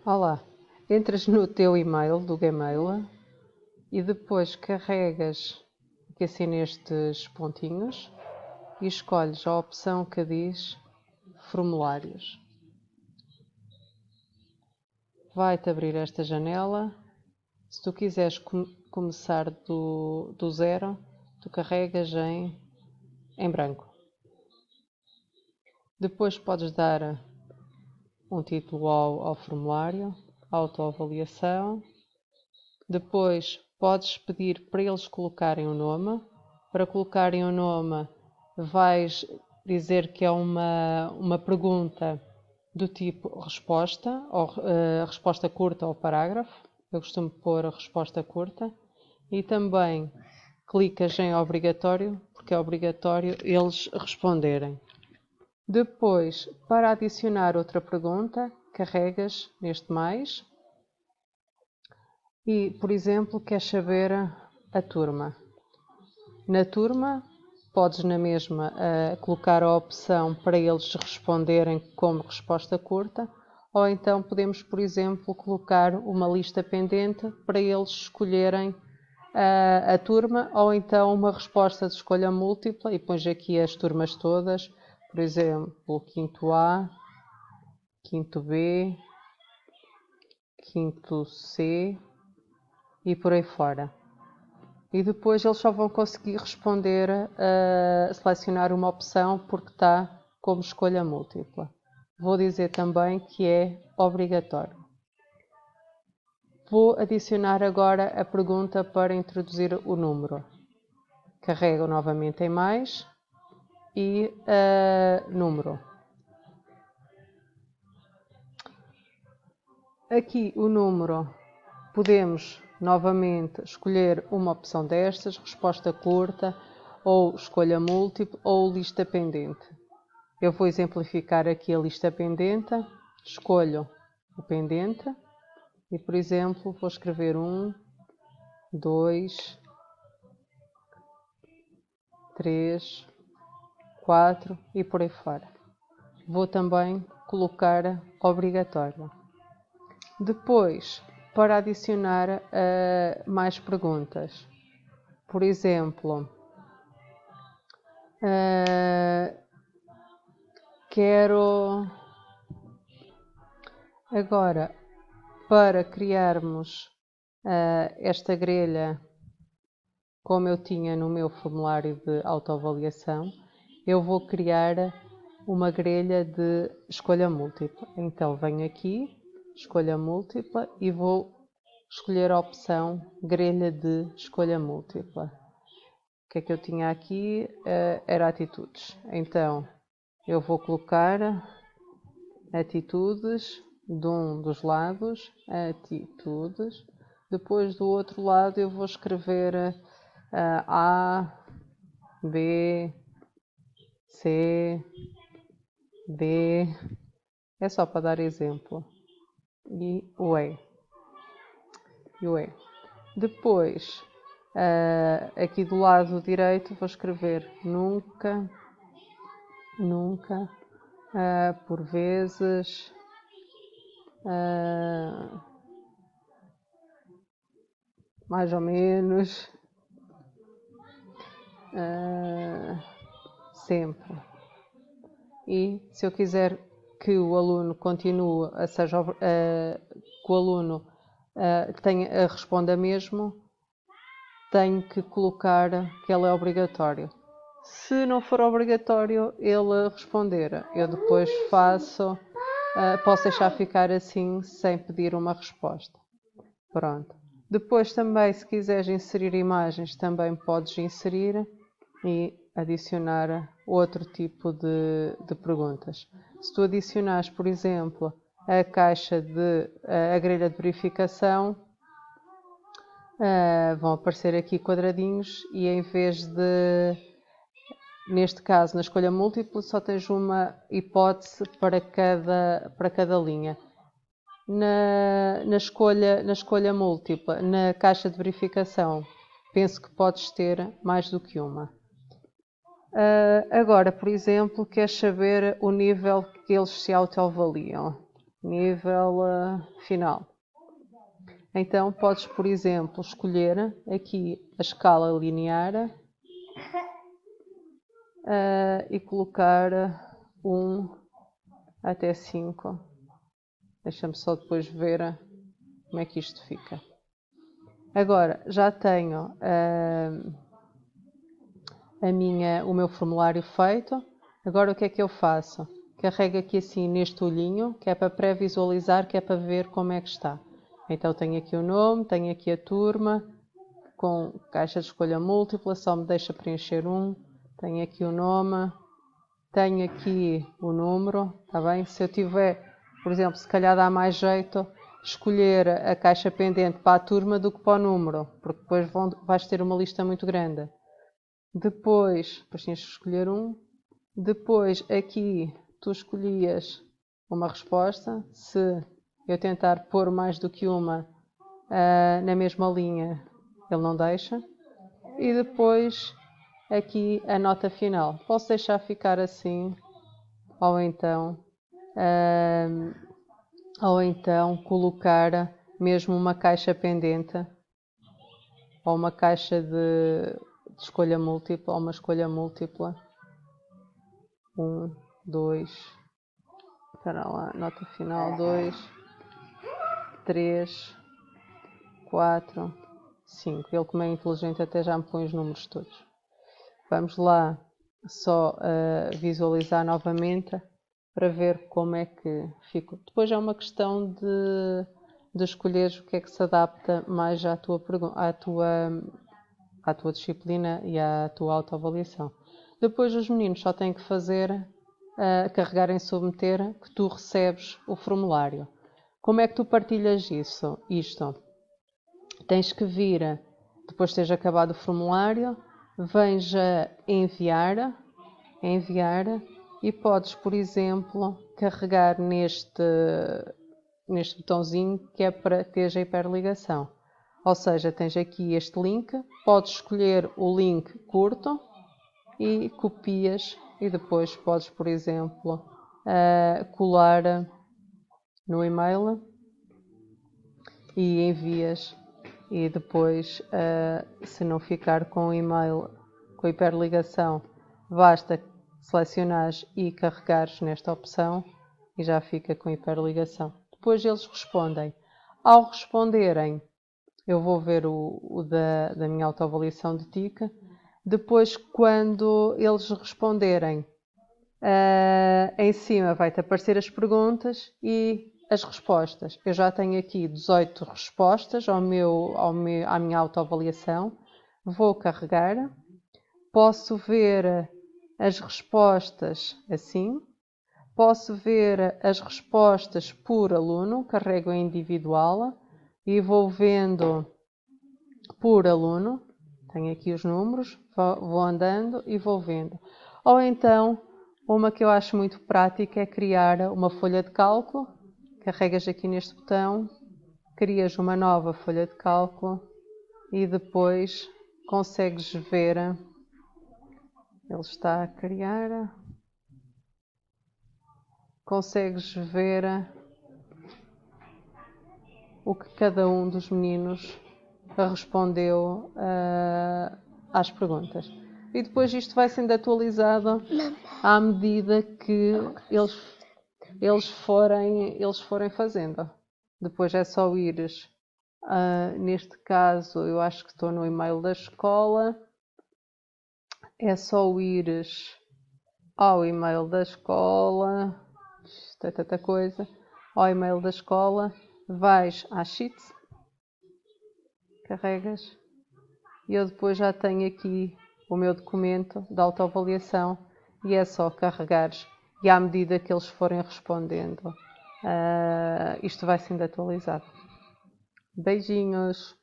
Olá, entras no teu e-mail do Gmail e depois carregas aqui assim nestes pontinhos e escolhes a opção que diz formulários. Vai-te abrir esta janela. Se tu quiseres começar do zero, tu carregas em branco. Depois podes dar um título ao formulário, autoavaliação. Depois podes pedir para eles colocarem o nome. Para colocarem o nome, vais dizer que é uma pergunta do tipo resposta, ou resposta curta ou parágrafo. Eu costumo pôr a resposta curta. E também clicas em obrigatório, porque é obrigatório eles responderem. Depois, para adicionar outra pergunta, carregas neste mais. E, por exemplo, queres saber a turma. Na turma, podes na mesma colocar a opção para eles responderem como resposta curta, ou então podemos, por exemplo, colocar uma lista pendente para eles escolherem a turma, ou então uma resposta de escolha múltipla, e pões aqui as turmas todas, por exemplo, quinto A, quinto B, quinto C, e por aí fora. E depois eles só vão conseguir responder selecionar uma opção porque está como escolha múltipla. Vou dizer também que é obrigatório. Vou adicionar agora a pergunta para introduzir o número. Carrego novamente em mais e número. Aqui o número podemos novamente escolher uma opção destas, resposta curta, ou escolha múltipla, ou lista pendente. Eu vou exemplificar aqui a lista pendente, escolho o pendente e, por exemplo, vou escrever 1, 2, 3, 4 e por aí fora. Vou também colocar obrigatório. Depois, para adicionar mais perguntas, por exemplo, quero agora, para criarmos esta grelha como eu tinha no meu formulário de autoavaliação, eu vou criar uma grelha de escolha múltipla. Então venho aqui, escolha múltipla, e vou escolher a opção grelha de escolha múltipla. O que é que eu tinha aqui? Era atitudes. Então eu vou colocar atitudes de um dos lados, atitudes. Depois do outro lado eu vou escrever A, B, C, D. É só para dar exemplo. E o E. Depois, aqui do lado direito vou escrever nunca, por vezes, mais ou menos, sempre. E se eu quiser que o aluno continue, que o aluno responda mesmo, tenho que colocar que ele é obrigatório. Se não for obrigatório ele responder, eu depois posso deixar ficar assim sem pedir uma resposta. Pronto. Depois também, se quiseres inserir imagens, também podes inserir e adicionar outro tipo de perguntas. Se tu adicionares, por exemplo, a caixa a grelha de verificação, vão aparecer aqui quadradinhos e em vez de, neste caso, na escolha múltipla, só tens uma hipótese para cada linha. Na escolha múltipla, na caixa de verificação, penso que podes ter mais do que uma. Agora, por exemplo, queres saber o nível que eles se autoavaliam. nível final. Então podes, por exemplo, escolher aqui a escala linear e colocar 1 até 5. Deixa-me só depois ver como é que isto fica. Agora já tenho o meu formulário feito. Agora o que é que eu faço? Carrego aqui assim neste olhinho, que é para pré-visualizar, que é para ver como é que está. Então tenho aqui o nome, tenho aqui a turma, com caixa de escolha múltipla, só me deixa preencher um. Tenho aqui o nome, tenho aqui o número, está bem? Se eu tiver, por exemplo, se calhar dá mais jeito escolher a caixa pendente para a turma do que para o número, porque depois vais ter uma lista muito grande. Depois tens de escolher um. Depois aqui tu escolhias uma resposta. Se eu tentar pôr mais do que uma na mesma linha, ele não deixa. E depois aqui a nota final. Posso deixar ficar assim, ou então colocar mesmo uma caixa pendente, ou uma caixa de escolha múltipla, ou uma escolha múltipla. 1, 2, espera lá, nota final, 2, 3, 4, 5. Ele, como é inteligente, até já me põe os números todos. Vamos lá só visualizar novamente para ver como é que fica. Depois é uma questão de escolheres o que é que se adapta mais à tua disciplina e à tua autoavaliação. Depois os meninos só têm que fazer, carregar em submeter, que tu recebes o formulário. Como é que tu partilhas isto? Tens que vir, depois de teres acabado o formulário, vens a enviar e podes, por exemplo, carregar neste botãozinho que é para teres a hiperligação. Ou seja, tens aqui este link, podes escolher o link curto e copias e depois podes, por exemplo, colar no e-mail e envias. E depois, se não ficar com o e-mail com a hiperligação, basta selecionares e carregares nesta opção e já fica com hiperligação. Depois eles respondem. Ao responderem, eu vou ver o da minha autoavaliação de TIC. Depois, quando eles responderem, em cima vai-te aparecer as perguntas e as respostas. Eu já tenho aqui 18 respostas à minha autoavaliação. Vou carregar. Posso ver as respostas assim. Posso ver as respostas por aluno. Carrego em individual e vou vendo por aluno. Tenho aqui os números. Vou andando e vou vendo. Ou então, uma que eu acho muito prática é criar uma folha de cálculo. Carregas aqui neste botão, crias uma nova folha de cálculo e depois consegues ver. Ele está a criar. Consegues ver o que cada um dos meninos respondeu às perguntas. E depois isto vai sendo atualizado à medida que eles forem fazendo. Depois é só ires, neste caso eu acho que estou no e-mail da escola, é só ires ao e-mail da escola, isto é tanta coisa, ao e-mail da escola, vais à Sheets, carregas, e eu depois já tenho aqui o meu documento de autoavaliação e é só carregares e à medida que eles forem respondendo, isto vai sendo atualizado. Beijinhos!